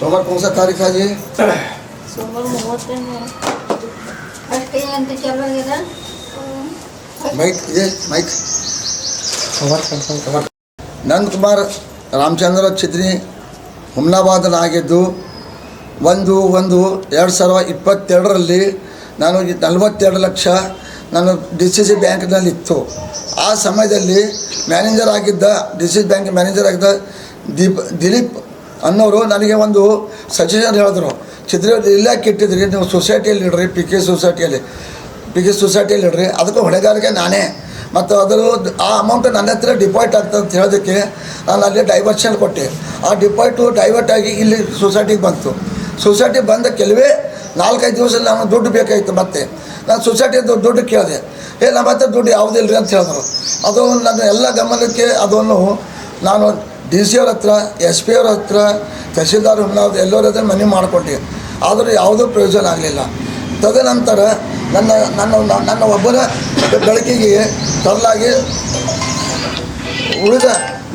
सोमवार कौन सा तारीख है जी? सोमवार होते हैं ಅಂತ ಚಲೋ ಇದೆ माइक ये माइक ನಂದ ಕುಮಾರ್ ರಾಮಚಂದ್ರ ಛತ್ರಿ ಹುಮ್ನಾಬಾದನಾಗಿದ್ದು 1/1/2022ರಲ್ಲಿ ನಾನು 42 ಲಕ್ಷ ನಾನು DCC ಬ್ಯಾಂಕ್ನಲ್ಲಿತ್ತು. ಆ ಸಮಯದಲ್ಲಿ ಮ್ಯಾನೇಜರ್ ಆಗಿದ್ದ DCC ಬ್ಯಾಂಕ್ ಮ್ಯಾನೇಜರ್ ಆಗಿದ್ದ ದಿಲೀಪ್ ಅನ್ನೋರು ನನಗೆ ಒಂದು ಸಜೆಷನ್ ಹೇಳಿದ್ರು, ಛತ್ರಿ ಇಲ್ಲಕ್ಕೆ ಇಟ್ಟಿದ್ರಿ ನೀವು ಸೊಸೈಟಿಯಲ್ಲಿ ಇಡ್ರಿ, ಪಿ ಕೆ ಸೊಸೈಟಿಯಲ್ಲಿ ಇಡ್ರಿ, ಅದಕ್ಕೆ ಹೊಣೆಗಾರಿಕೆ ನಾನೇ. ಮತ್ತು ಅದರ ಆ ಅಮೌಂಟ್ ನನ್ನ ಹತ್ರ ಡಿಪಾಯಿಟ್ ಆಗ್ತದೆ ಅಂತ ಹೇಳೋದಕ್ಕೆ ನಾನು ಅಲ್ಲಿ ಡೈವರ್ಷನ್ ಕೊಟ್ಟೆ. ಆ ಡೈವರ್ಟ್ ಆಗಿ ಇಲ್ಲಿ ಸೊಸೈಟಿಗೆ ಬಂತು. ಸೊಸೈಟಿ ಬಂದ ಕೆಲವೇ 4-5 ದಿವಸದಲ್ಲಿ ನಾನು ದುಡ್ಡು ಬೇಕಾಗಿತ್ತು. ಮತ್ತೆ ನಾನು ಸೊಸೈಟಿದು ದುಡ್ಡು ಕೇಳಿದೆ, ನಮ್ಮ ಹತ್ರ ದುಡ್ಡು ಯಾವುದಿಲ್ಲ ರೀ ಅಂತ ಹೇಳಿದ್ರು. ಅದು ನನ್ನ ಎಲ್ಲ ಗಮನಕ್ಕೆ ಅದನ್ನು ನಾನು DC ಅವ್ರ ಹತ್ರ, SP ಅವ್ರ ಹತ್ರ, ತಹಸೀಲ್ದಾರ್ ಹುಮ್ನಾಬಾದ್ ಎಲ್ಲರ ಹತ್ರ ಮನವಿ ಮಾಡಿಕೊಂಡೆ. ಆದರೂ ಯಾವುದೂ ಪ್ರಯೋಜನ ಆಗಲಿಲ್ಲ. ತದನಂತರ ನನ್ನ ಒಬ್ಬರ ಬೆಳಕಿಗೆ ತರಲಾಗಿ ಉಳಿದ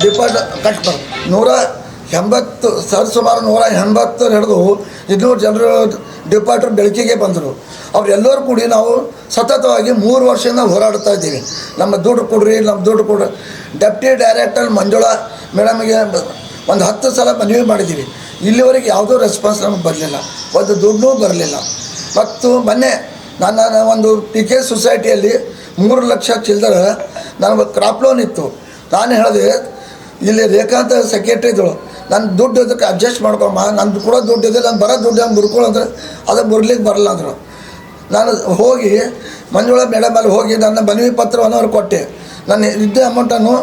ಕಟ್ಬಾರ್ದು 180 ಸರಿಸುಮಾರು 180 ಹಿಡಿದು 200 ಜನರು ಡಿಪಾರ್ಟ್ರ್ ಬೆಳಕಿಗೆ ಬಂದರು. ಅವರೆಲ್ಲರೂ ಕೂಡಿ ನಾವು ಸತತವಾಗಿ 3 ವರ್ಷದಿಂದ ಹೋರಾಡ್ತಾ ಇದ್ದೀವಿ. ನಮ್ಮ ದುಡ್ಡು ಕೊಡ್ರಿ, ನಮ್ಮ ದುಡ್ಡು ಕೊಡ್ರಿ. ಡೆಪ್ಟಿ ಡೈರೆಕ್ಟರ್ ಮಂಜುಳಾ ಮೇಡಮ್ಗೆ ಒಂದು 10 ಸಲ ಮನವಿ ಮಾಡಿದ್ದೀವಿ. ಇಲ್ಲಿವರೆಗೆ ಯಾವುದೂ ರೆಸ್ಪಾನ್ಸ್ ನಮಗೆ ಬರಲಿಲ್ಲ, ಒಂದು ದುಡ್ಡು ಬರಲಿಲ್ಲ. ಮತ್ತು ಮೊನ್ನೆ ನನ್ನ ಒಂದು PK ಸೊಸೈಟಿಯಲ್ಲಿ 3 ಲಕ್ಷ ಚಿಲ್ಲರೆ ನನಗೆ ಕ್ರಾಪ್ ಲೋನ್ ಇತ್ತು. ನಾನು ಹೇಳಿದೆ, ಇಲ್ಲಿ ರೇಖಾಂತ ಸೆಕ್ರೆಟ್ರಿ ಇದ್ದಳು, ನನ್ನ ದುಡ್ಡು ಅದಕ್ಕೆ ಅಡ್ಜಸ್ಟ್ ಮಾಡ್ಕೊಮ್ಮ, ನಂದು ಕೂಡ ದುಡ್ಡು ಇದೆ, ನಾನು ಬರೋ ದುಡ್ಡು ಹಂಗೆ ಬರ್ಕೊಳ್ಳಂದ್ರೆ ಅದು ಬರ್ಲಿಕ್ಕೆ ಬರಲ್ಲ ಅಂದರು. ನಾನು ಹೋಗಿ ಮಂಜುಳಾ ಮೇಡಮ್ ಅಲ್ಲಿ ಹೋಗಿ ನನ್ನ ಮನವಿ ಪತ್ರವನ್ನು ಅವ್ರು ಕೊಟ್ಟೆ. ನಾನು ಇದ್ದ ಅಮೌಂಟನ್ನು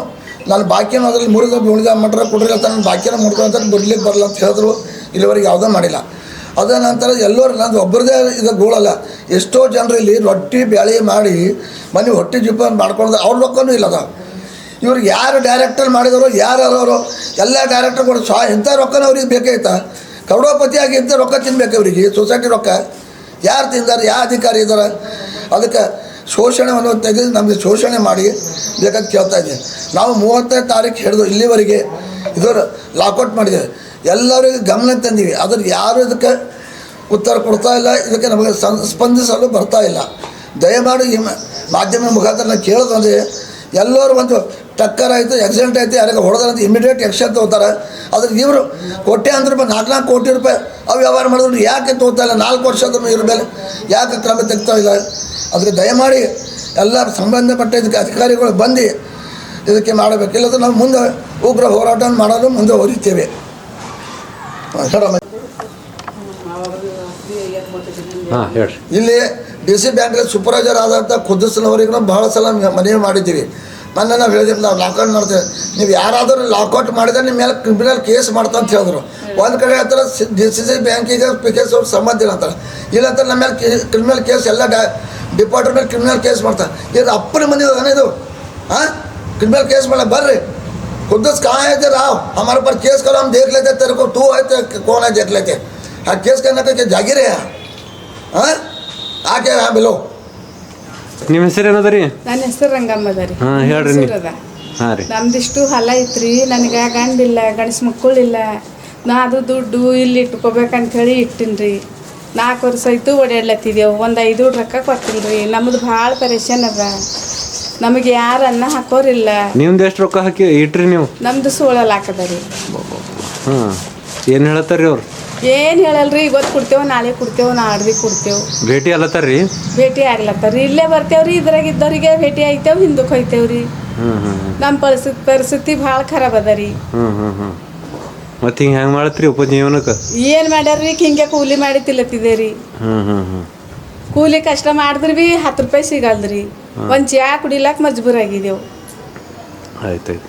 ನಾನು ಬಾಕಿನೂ ಅದರಲ್ಲಿ ಉಳಿದ ಅಮೌಂಟ್ರ ಕೊಡ್ರಿ ಅಂತ ನಾನು ಬಾಕಿನ ಮುಡ್ಕೊಂತ ಬರ್ಲಿಕ್ಕೆ ಬರಲ್ಲ ಅಂತ ಹೇಳಿದ್ರು. ಇಲ್ಲಿವರೆಗೆ ಯಾವುದೂ ಮಾಡಿಲ್ಲ. ಅದ ನಂತರ ಎಲ್ಲರೂ ನಂದು ಒಬ್ಬರದೇ ಇದು ಗೋಳಲ್ಲ, ಎಷ್ಟೋ ಜನರು ಇಲ್ಲಿ ರೊಟ್ಟಿ ಬ್ಯಾಳಿ ಮಾಡಿ ಮನೆ ಹೊಟ್ಟೆ ಜೀವನ ಮಾಡ್ಕೊಂಡು ಅವ್ರ ರೊಕ್ಕನೂ ಇಲ್ಲದ. ಇವ್ರಿಗೆ ಯಾರು ಡೈರೆಕ್ಟರ್ ಮಾಡಿದವರು ಯಾರು ಎಲ್ಲ ಡೈರೆಕ್ಟರ್ಗಳು ಇಂಥ ರೊಕ್ಕನ ಅವ್ರಿಗೆ ಬೇಕಾಯ್ತಾ? ಕರೋಡಪತಿ ಆಗಿ ಇಂಥ ರೊಕ್ಕ ತಿನ್ಬೇಕು ಇವರಿಗೆ. ಸೊಸೈಟಿ ರೊಕ್ಕ ಯಾರು ತಿಂದಾರೆ, ಯಾವ ಅಧಿಕಾರಿ ಇದ್ದಾರೆ? ಅದಕ್ಕೆ ಶೋಷಣೆಯನ್ನು ತೆಗೆದು ನಮಗೆ ಶೋಷಣೆ ಮಾಡಿ ಬೇಕಂತ ಕೇಳ್ತಾ ಇದ್ದೀನಿ. ನಾವು 30ನೇ ತಾರೀಕು ಹಿಡಿದು ಇಲ್ಲಿವರೆಗೆ ಇದರ ಲಾಕೌಟ್ ಮಾಡಿದ್ದೇವೆ. ಎಲ್ಲರಿಗೂ ಗಮನ ತಂದೀವಿ, ಅದ್ರ ಯಾರು ಇದಕ್ಕೆ ಉತ್ತರ ಕೊಡ್ತಾ ಇಲ್ಲ, ಇದಕ್ಕೆ ನಮಗೆ ಸ್ಪಂದಿಸಲು ಬರ್ತಾ ಇಲ್ಲ. ದಯಮಾಡಿ ಈ ಮಾಧ್ಯಮ ಮುಖಾಂತರ ನಾನು ಕೇಳೋದಂದರೆ ಎಲ್ಲರೂ ಒಂದು ಟಕ್ಕರ್ ಆಯಿತು, ಆಕ್ಸಿಡೆಂಟ್ ಆಯಿತು, ಯಾರಿಗೆ ಹೊಡೆದ್ರಂತ ಇಮಿಡಿಯೇಟ್ ಆ್ಯಕ್ಷನ್ ತೊಗೋತಾರೆ. ಅದ್ರ ಇವರು ಕೋಟ್ಯಾಂತರ ರೂಪಾಯಿ 4 ಕೋಟಿ ರೂಪಾಯಿ ಅವು ವ್ಯವಹಾರ ಮಾಡಿದ್ರು ಯಾಕೆ ತೊಗೋತಾ ಇಲ್ಲ? 4 ವರ್ಷದ ಇವ್ರ ಮೇಲೆ ಯಾಕೆ ಕ್ರಮ ತೆಗ್ತಾ ಇಲ್ಲ? ಅದಕ್ಕೆ ದಯಮಾಡಿ ಎಲ್ಲ ಸಂಬಂಧಪಟ್ಟ ಇದಕ್ಕೆ ಅಧಿಕಾರಿಗಳು ಬಂದು ಇದಕ್ಕೆ ಮಾಡಬೇಕು. ಇಲ್ಲದ್ರೆ ನಾವು ಮುಂದೆ ಉಗ್ರ ಹೋರಾಟ ಮಾಡಲು ಮುಂದೆ ಹೊರಿತೇವೆ. ಇಲ್ಲಿ DC ಬ್ಯಾಂಕ್ಗೆ ಸೂಪರ್ವೈಸರ್ ಆದಂಥ ಖುದ್ದಸ್ನವರಿಗೂ ಭಾಳ ಸಲ ಮನವಿ ಮಾಡಿದ್ದೀವಿ. ಮೊನ್ನೆ ನಾವು ಹೇಳಿದ್ವಿ, ನಾವು ಲಾಕೌಟ್ ಮಾಡ್ತೇವೆ, ನೀವು ಯಾರಾದರೂ ಲಾಕೌಟ್ ಮಾಡಿದ್ರೆ ನಿಮ್ಮ ಮೇಲೆ ಕ್ರಿಮಿನಲ್ ಕೇಸ್ ಮಾಡ್ತಾ ಅಂತ ಹೇಳಿದ್ರು. ಒಂದು ಕಡೆ ಹೇಳ್ತಾರೆ DCC ಬ್ಯಾಂಕಿಗೆ PK ಅವ್ರು ಸಂಬಂಧ ಇಲ್ಲ ಅಂತಾರೆ, ಇಲ್ಲಂತ ನಮ್ಮ ಮೇಲೆ ಕ್ರಿಮಿನಲ್ ಕೇಸ್ ಎಲ್ಲ ಡಿಪಾರ್ಟ್ಮೆಂಟ್ ಮೇಲೆ ಕ್ರಿಮಿನಲ್ ಕೇಸ್ ಮಾಡ್ತಾರೆ. ಇದು ಅಪ್ಪನ ಮನೆ ಇದು क्रिमिनल केस में बर्रे खुदस कहाँ है थे राव हमारे पर केस करो, हम देख लेते, तेरे को तू है तो कौन है देख लेते. हाँ केस करने का जागीर है हाँ आके हाँ बिलो. ನಿಮ್ಮ ಹೆಸರು ಏನದರಿ? ನನ್ನ ಹೆಸರು ರಂಗಮ್ಮ ಅದರಿ. ಹಾಂ ಹೇಳ್ರಿ. ಹಾಂ ರೀ, ನಮ್ದಿಷ್ಟು ಹೊಲ ಐತ್ರಿ. ನನಗೆ ಗಂಡಿಲ್ಲ, ಗಂಡಸ ಮಕ್ಕಳಿಲ್ಲ. ನಾ ಅದು ದುಡ್ಡು ಇಲ್ಲಿ ಇಟ್ಕೋಬೇಕಂತ ಹೇಳಿ ಇಟ್ಟಿನ್ರಿ. 4 ವರ್ಷ ಆಯ್ತು ಓಡಾಡ್ಲತ್ತಿದ್ದೆವು. ಒಂದು 5 ರೊಕ್ಕ ಕೊಟ್ಟಿಲ್ರಿ. ನಮ್ದು ಭಾಳ ಪರೇಶಾನ್ ಅದ. ನಮಗೆ ಯಾರು ಅನ್ನ ಹಾಕೋರಿಲ್ಲ. ನಿಮ್ದು ಎಷ್ಟು ರೊಕ್ಕ ಹಾಕಿ ಇಟ್ರಿ ನೀವು? ನಮ್ದು 16 ಲಾಖ ಅದ ರೀ. ಹಾಂ ಏನು ಹೇಳತ್ತಾರ್ರಿ ಅವ್ರು? ಏನು ಹೇಳಲ್ರಿ, ಇವತ್ತು ಕೊಡ್ತೇವೆ, ನಾಳೆ ಕೊಡ್ತೇವೆ, ನಾಡ್ದು ಕೊಡ್ತೇವೆ. ಭೇಟಿ ಅಲ್ಲತ್ತಾರ್ರಿ? ಭೇಟಿ ಆಗ್ಲತ್ತಾರ್ರಿ. ಇಲ್ಲೇ ಬರ್ತೇವ್ರಿ, ಇದ್ರಾಗ ಇದ್ದವ್ರಿಗೆ ಭೇಟಿ ಆಯ್ತೇವೆ, ಹಿಂದಕ್ಕೆ ಹೋಯ್ತೇವ್ರಿ. ನಮ್ಮ ಪರಿಸ್ಥಿತಿ ಭಾಳ ಖರಾಬ್ ಅದ ರೀ. ಮತ್ತೆ ಹಿಂಗೆ ಹೆಂಗೆ ಮಾಡತ್ರಿ ಉಪಜೀವನಕ್ಕೆ? ಏನು ಮಾಡ್ಯಾರ್ರಿ, ಹಿಂಗೆ ಕೂಲಿ ಮಾಡಿ ತಿಲ್ಲತ್ತಿದೆ ರೀ. ಕೂಲಿ ಕಷ್ಟ ಮಾಡಿದ್ರಿ ಬಿ 10 ರೂಪಾಯಿ ಸಿಗಲ್ದ್ರಿ. ಒಂದು ಚಾ ಕುಡಿಲಾಕ ಮಜ್ಬೂರ್ ಆಗಿದ್ದೆವು. ಆಯ್ತಾಯ್ತು.